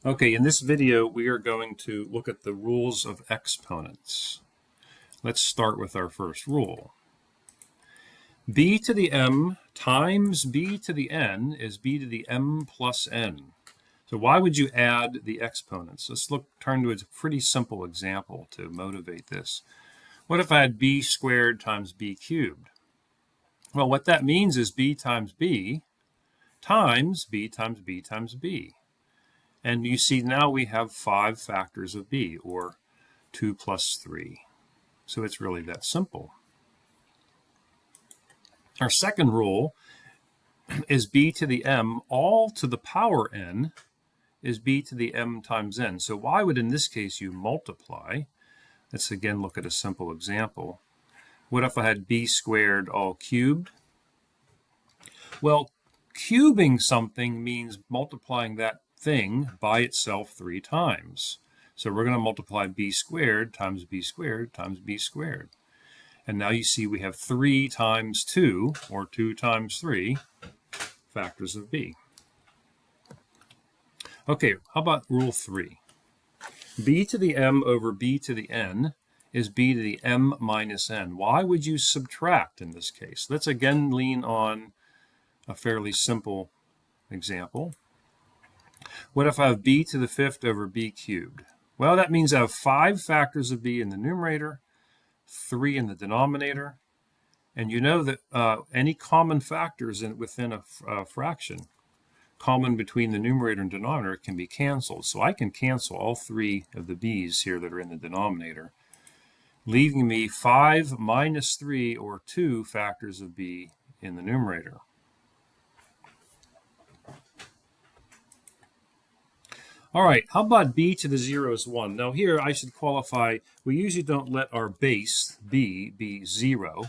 Okay, in this video, we are going to look at the rules of exponents. Let's start with our first rule. B to the m times b to the n is b to the m plus n. So why would you add the exponents? Let's turn to a pretty simple example to motivate this. What if I had b squared times b cubed? Well, what that means is b times b times b times b times b. And you see now we have 5 factors of b, or 2 plus 3. So it's really that simple. Our second rule is b to the m all to the power n is b to the m times n. So why would in this case you multiply? Let's again look at a simple example. What if I had b squared all cubed? Well, cubing something means multiplying that thing by itself 3 times. So we're going to multiply b squared times b squared times b squared. And now you see we have 3 times 2, or 2 times 3, factors of b. Okay, how about rule 3? B to the m over b to the n is b to the m minus n. Why would you subtract in this case? Let's again lean on a fairly simple example. What if I have b to the 5th over b cubed? Well, that means I have 5 factors of b in the numerator, 3 in the denominator, and you know that any common factors within a fraction, common between the numerator and denominator, can be canceled. So I can cancel all 3 of the b's here that are in the denominator, leaving me 5 minus 3, or 2 factors of b in the numerator. All right, how about b to the 0 is 1? Now here I should qualify, we usually don't let our base b be 0.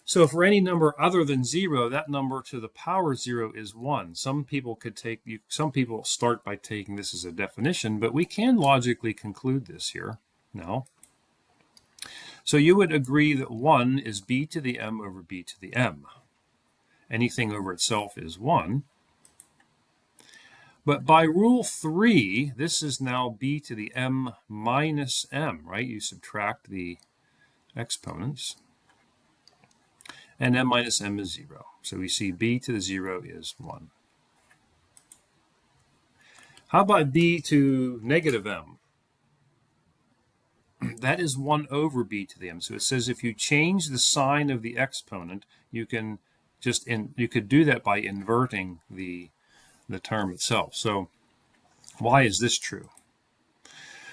So for any number other than 0, that number to the power 0 is 1. Some people start by taking this as a definition, but we can logically conclude this here now. So you would agree that 1 is b to the m over b to the m. Anything over itself is 1. But by rule 3, this is now b to the m minus m, right? You subtract the exponents. And m minus m is 0. So we see b to the 0 is 1. How about b to negative m? That is 1 over b to the m. So it says if you change the sign of the exponent, you can you could do that by inverting the term itself. So why is this true?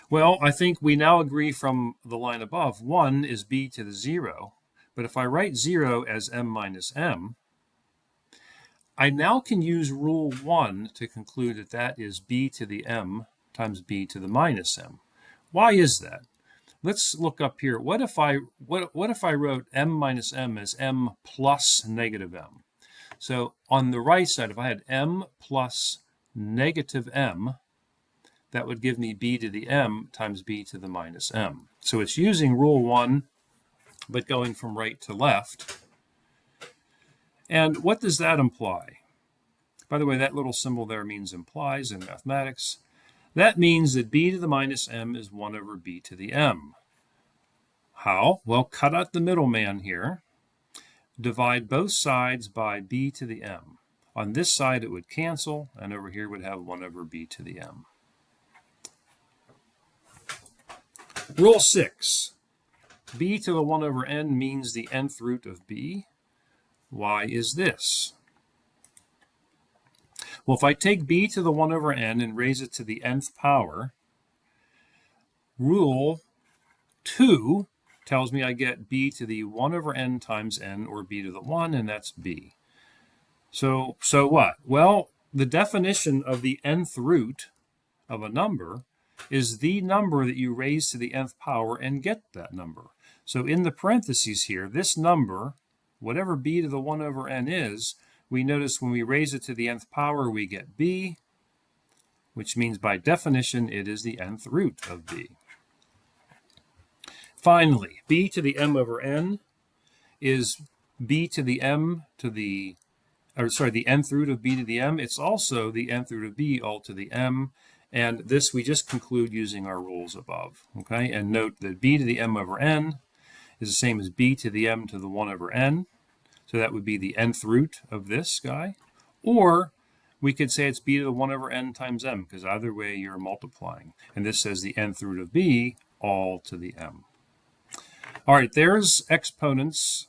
Well, I think we now agree from the line above, 1 is b to the 0. But if I write 0 as m minus m, I now can use rule 1 to conclude that that is b to the m times b to the minus m. Why is that? Let's look up here. What if I wrote m minus m as m plus negative m? So on the right side, if I had m plus negative m, that would give me b to the m times b to the minus m. So it's using rule 1, but going from right to left. And what does that imply? By the way, that little symbol there means implies in mathematics. That means that b to the minus m is 1 over b to the m. How? Well, cut out the middleman here. Divide both sides by b to the m. On this side it would cancel, and over here would have 1 over b to the m. Rule 6. b to the 1 over n means the nth root of b. Why is this? Well, if I take b to the 1 over n and raise it to the nth power, rule 2 tells me I get b to the 1 over n times n, or b to the 1, and that's b. So what? Well, the definition of the nth root of a number is the number that you raise to the nth power and get that number. So in the parentheses here, this number, whatever b to the 1 over n is, we notice when we raise it to the nth power, we get b, which means by definition it is the nth root of b. Finally, b to the m over n is b to the m to the nth root of b to the m. It's also the nth root of b all to the m, And this we just conclude using our rules above. Okay, and note that b to the m over n is the same as b to the m to the 1 over n. So that would be the nth root of this guy. Or we could say it's b to the 1 over n times m, because either way you're multiplying. And this says the nth root of b all to the m. All right, there's exponents